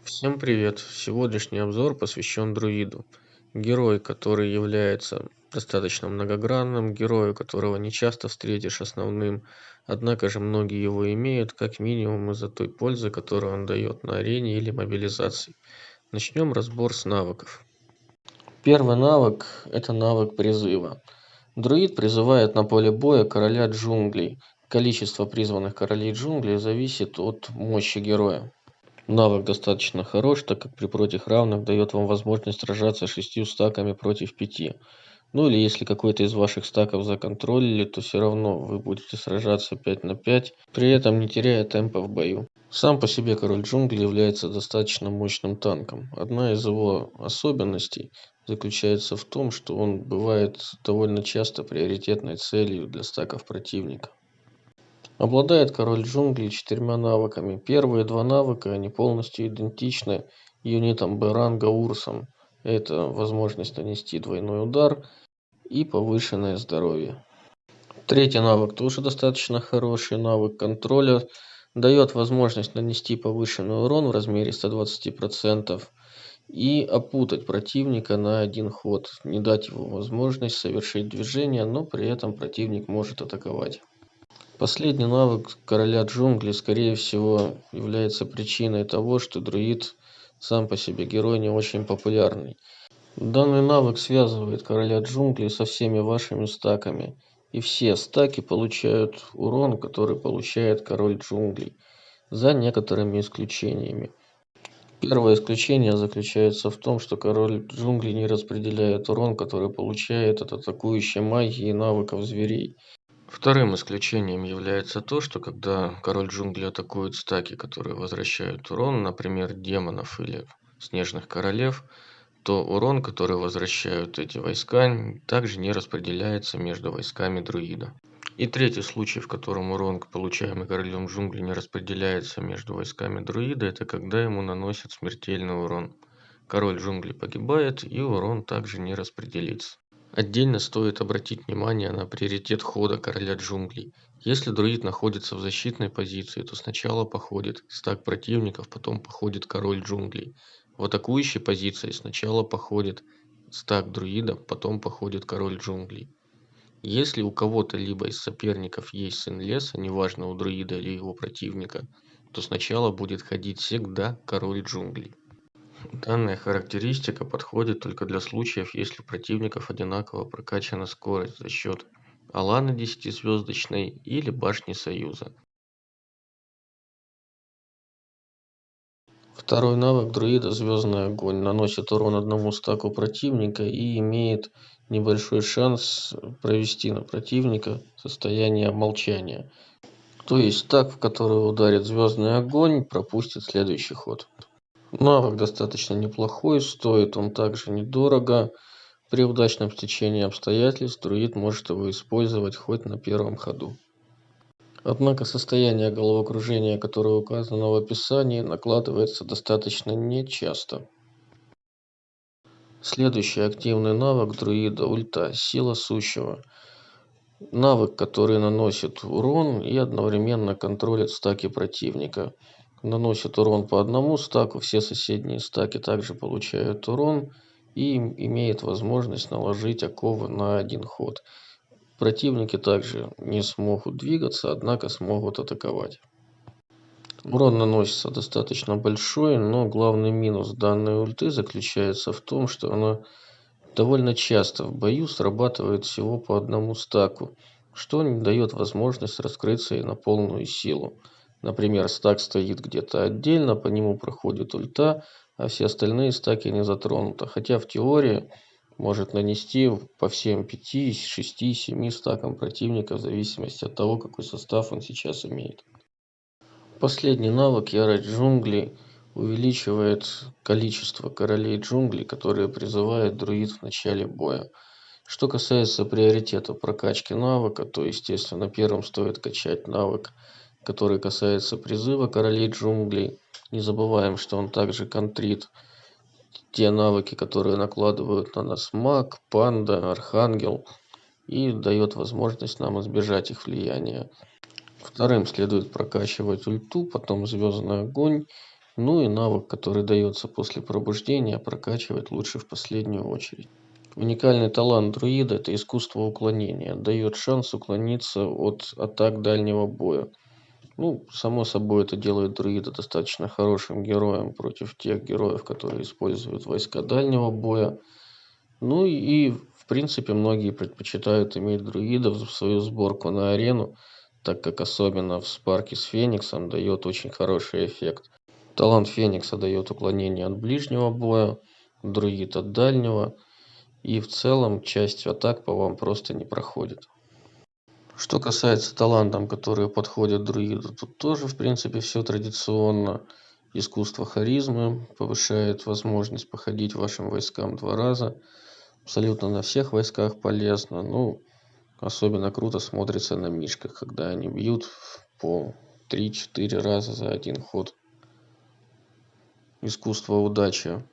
Всем привет! Сегодняшний обзор посвящен друиду. Герой, который является достаточно многогранным, герой, которого не часто встретишь основным, однако же многие его имеют, как минимум из-за той пользы, которую он дает на арене или мобилизации. Начнем разбор с навыков. Первый навык – это навык призыва. Друид призывает на поле боя короля джунглей. Количество призванных королей джунглей зависит от мощи героя. Навык достаточно хорош, так как при против равных дает вам возможность сражаться 6 стаками против 5. Ну или если какой-то из ваших стаков законтролили, то все равно вы будете сражаться 5 на 5, при этом не теряя темпа в бою. Сам по себе король джунглей является достаточно мощным танком. Одна из его особенностей заключается в том, что он бывает довольно часто приоритетной целью для стаков противника. Обладает король джунглей 4 навыками. Первые 2 навыка они полностью идентичны юнитам Б-ранга Урсам. Это возможность нанести двойной удар и повышенное здоровье. Третий навык тоже достаточно хороший. Навык контроля дает возможность нанести повышенный урон в размере 120% и опутать противника на один ход. Не дать ему возможность совершить движение, но при этом противник может атаковать. Последний навык короля джунглей, скорее всего, является причиной того, что друид сам по себе герой не очень популярный. Данный навык связывает короля джунглей со всеми вашими стаками, и все стаки получают урон, который получает король джунглей, за некоторыми исключениями. Первое исключение заключается в том, что король джунглей не распределяет урон, который получает от атакующей магии и навыков зверей. Вторым исключением является то, что когда король джунглей атакует стаки, которые возвращают урон, например, демонов или снежных королев, то урон, который возвращают эти войска, также не распределяется между войсками друида. И третий случай, в котором урон, получаемый королем джунглей, не распределяется между войсками друида, это когда ему наносят смертельный урон. Король джунглей погибает, и урон также не распределится. Отдельно стоит обратить внимание на приоритет хода короля джунглей. Если друид находится в защитной позиции, то сначала походит стак противников, потом походит король джунглей. В атакующей позиции сначала походит стак друида, потом походит король джунглей. Если у кого-то либо из соперников есть сын леса, неважно у друида или его противника, то сначала будет ходить всегда король джунглей. Данная характеристика подходит только для случаев, если у противников одинаково прокачана скорость за счет Аланы 10-звездочной или Башни Союза. Второй навык друида Звездный огонь наносит урон одному стаку противника и имеет небольшой шанс провести на противника состояние молчания. То есть стак, в который ударит Звездный огонь, пропустит следующий ход. Навык достаточно неплохой, стоит он также недорого. При удачном стечении обстоятельств друид может его использовать хоть на первом ходу. Однако состояние головокружения, которое указано в описании, накладывается достаточно нечасто. Следующий активный навык друида ульта – сила сущего. Навык, который наносит урон и одновременно контролит стаки противника. Наносит урон по одному стаку, все соседние стаки также получают урон и имеет возможность наложить оковы на один ход. Противники также не смогут двигаться, однако смогут атаковать. Урон наносится достаточно большой, но главный минус данной ульты заключается в том, что она довольно часто в бою срабатывает всего по одному стаку, что не дает возможность раскрыться и на полную силу. Например, стак стоит где-то отдельно, по нему проходит ульта, а все остальные стаки не затронуты. Хотя в теории может нанести по всем 5, 6, 7 стакам противника в зависимости от того, какой состав он сейчас имеет. Последний навык Ярость джунглей увеличивает количество королей джунглей, которые призывает друид в начале боя. Что касается приоритета прокачки навыка, то естественно первым стоит качать навык, который касается призыва королей джунглей. Не забываем, что он также контрит те навыки, которые накладывают на нас маг, панда, архангел и дает возможность нам избежать их влияния. Вторым следует прокачивать ульту, потом звездный огонь Ну и навык, который дается после пробуждения, прокачивать лучше в последнюю очередь. Уникальный талант друида – это искусство уклонения. Дает шанс уклониться от атак дальнего боя. Ну, само собой, это делает друида достаточно хорошим героем против тех героев, которые используют войска дальнего боя. Ну и в принципе, многие предпочитают иметь друидов в свою сборку на арену, так как особенно в спарке с Фениксом дает очень хороший эффект. Талант Феникса дает уклонение от ближнего боя, друид от дальнего, и в целом часть атак по вам просто не проходит. Что касается талантов, которые подходят друиду, тут тоже в принципе все традиционно. Искусство харизмы повышает возможность походить вашим войскам 2 раза. Абсолютно на всех войсках полезно. Ну, особенно круто смотрится на мишках, когда они бьют по 3-4 раза за один ход. Искусство удачи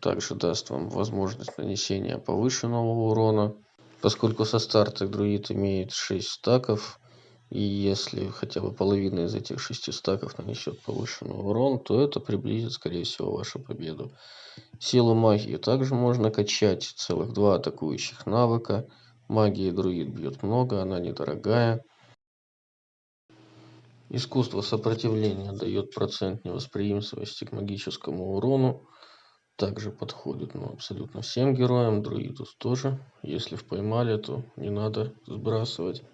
также даст вам возможность нанесения повышенного урона. Поскольку со старта друид имеет 6 стаков, и если хотя бы половина из этих 6 стаков нанесет повышенный урон, то это приблизит, скорее всего, вашу победу. Силу магии также можно качать, целых 2 атакующих навыка. Магии друид бьет много, она недорогая. Искусство сопротивления дает процент невосприимчивости к магическому урону. Также подходит абсолютно всем героям, друиду тоже. Если поймали, то не надо сбрасывать.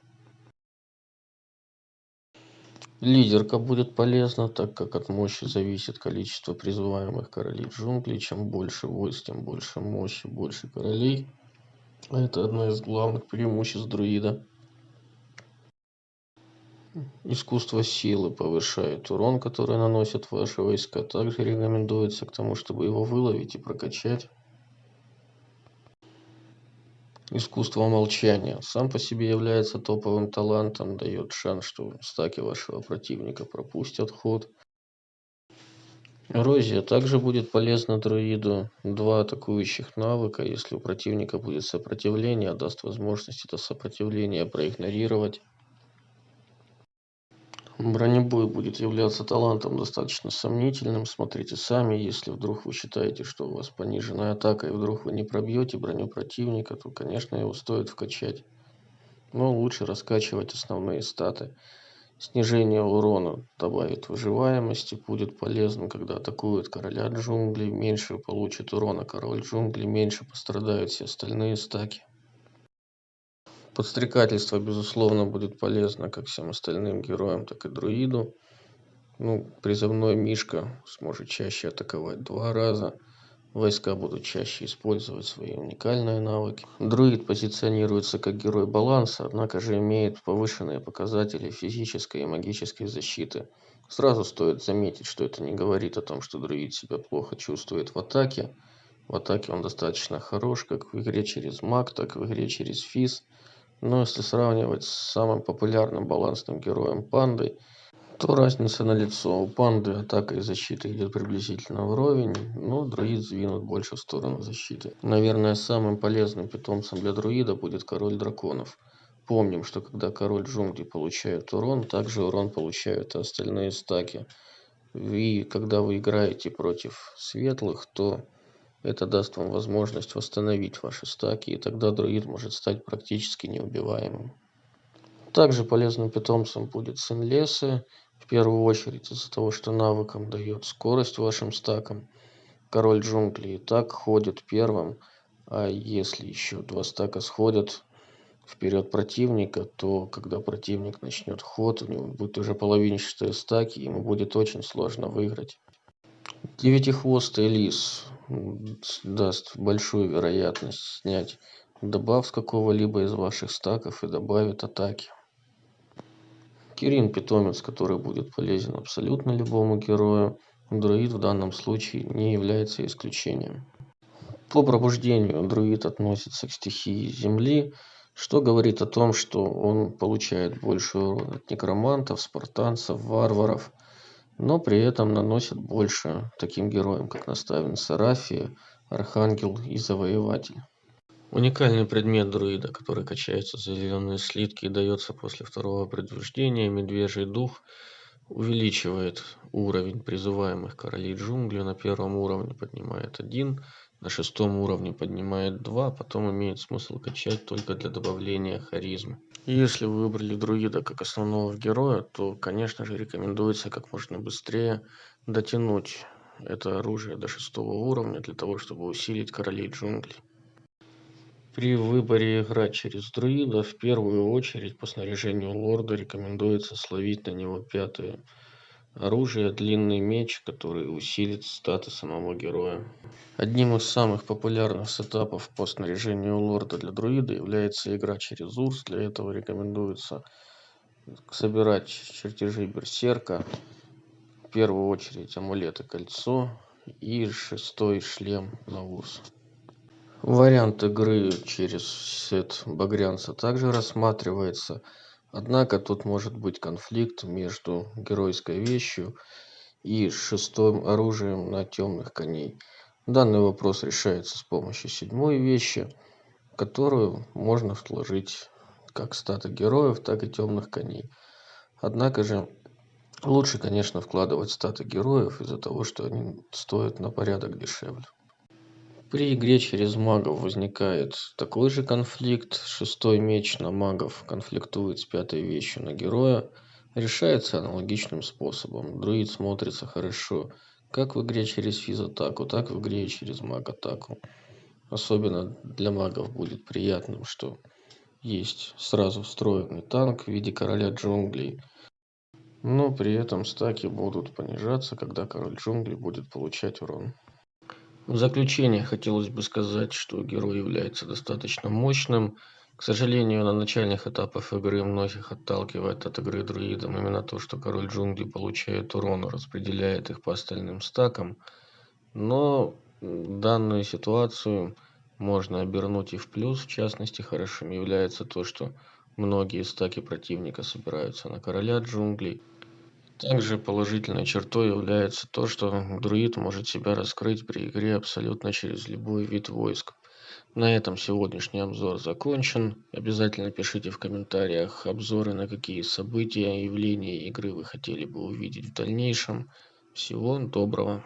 Лидерка будет полезна, так как от мощи зависит количество призываемых королей джунглей. Чем больше войск, тем больше мощи, больше королей. А это одно из главных преимуществ друида. Искусство силы повышает урон, который наносят ваши войска. Также рекомендуется к тому, чтобы его выловить и прокачать. Искусство молчания сам по себе является топовым талантом, дает шанс, что стаки вашего противника пропустят ход. Эрозия также будет полезна друиду. 2 атакующих навыка, если у противника будет сопротивление, даст возможность это сопротивление проигнорировать. Бронебой будет являться талантом достаточно сомнительным. Смотрите сами, если вдруг вы считаете, что у вас пониженная атака и вдруг вы не пробьете броню противника, то, конечно, его стоит вкачать. Но лучше раскачивать основные статы. Снижение урона добавит выживаемости, будет полезно, когда атакуют короля джунглей. Меньше получит урона король джунглей, меньше пострадают все остальные стаки. Подстрекательство, безусловно, будет полезно как всем остальным героям, так и друиду. Призывной мишка сможет чаще атаковать 2 раза. Войска будут чаще использовать свои уникальные навыки. Друид позиционируется как герой баланса, однако же имеет повышенные показатели физической и магической защиты. Сразу стоит заметить, что это не говорит о том, что друид себя плохо чувствует в атаке. В атаке он достаточно хорош, как в игре через маг, так и в игре через физ. Но если сравнивать с самым популярным балансным героем пандой, то разница налицо. У панды атака и защита идет приблизительно вровень, но друид сдвинут больше в сторону защиты. Наверное, самым полезным питомцем для друида будет король драконов. Помним, что когда король джунглей получает урон, также урон получают и остальные стаки. И когда вы играете против светлых, то это даст вам возможность восстановить ваши стаки, и тогда друид может стать практически неубиваемым. Также полезным питомцем будет сын леса, в первую очередь из-за того, что навыком дает скорость вашим стакам. Король джунглей и так ходит первым, а если еще 2 стака сходят вперед противника, то когда противник начнет ход, у него будет уже половинчатые стаки, ему будет очень сложно выиграть. Девятихвостый лис даст большую вероятность снять дебаф с какого-либо из ваших стаков и добавит атаки. Кирин питомец, который будет полезен абсолютно любому герою. Друид в данном случае не является исключением. По пробуждению друид относится к стихии земли, что говорит о том, что он получает больше урона от некромантов, спартанцев, варваров, но при этом наносит больше таким героям, как наставница Рафия, архангел и завоеватель. Уникальный предмет друида, который качается за зеленые слитки и дается после 2-го предвождения, медвежий дух. увеличивает уровень призываемых королей джунглей. На первом уровне поднимает 1, на шестом уровне поднимает 2, потом имеет смысл качать только для добавления харизмы. И если вы выбрали друида как основного героя, то, конечно же, рекомендуется как можно быстрее дотянуть это оружие до 6 уровня для того, чтобы усилить королей джунглей. При выборе играть через друида в первую очередь по снаряжению лорда рекомендуется словить на него 5 оружие, длинный меч, который усилит статы самого героя. Одним из самых популярных сетапов по снаряжению лорда для друида является игра через Урс. Для этого рекомендуется собирать чертежи берсерка, в первую очередь амулет и кольцо, и 6 шлем на Урс. Вариант игры через сет багрянца также рассматривается, однако тут может быть конфликт между геройской вещью и 6 оружием на темных коней. Данный вопрос решается с помощью 7 вещи, которую можно сложить как статы героев, так и темных коней. Однако же лучше, конечно, вкладывать статы героев из-за того, что они стоят на порядок дешевле. При игре через магов возникает такой же конфликт. 6 меч на магов конфликтует с 5 вещью на героя. Решается аналогичным способом. Друид смотрится хорошо как в игре через физ-атаку, так и в игре через маг-атаку. Особенно для магов будет приятным, что есть сразу встроенный танк в виде короля джунглей. Но при этом стаки будут понижаться, когда король джунглей будет получать урон. В заключение хотелось бы сказать, что герой является достаточно мощным. К сожалению, на начальных этапах игры многих отталкивает от игры друидом именно то, что король джунглей получает урон и распределяет их по остальным стакам. Но данную ситуацию можно обернуть и в плюс. В частности, хорошим является то, что многие стаки противника собираются на короля джунглей. Также положительной чертой является то, что друид может себя раскрыть при игре абсолютно через любой вид войск. На этом сегодняшний обзор закончен. Обязательно пишите в комментариях обзоры, на какие события, явления игры вы хотели бы увидеть в дальнейшем. Всего доброго.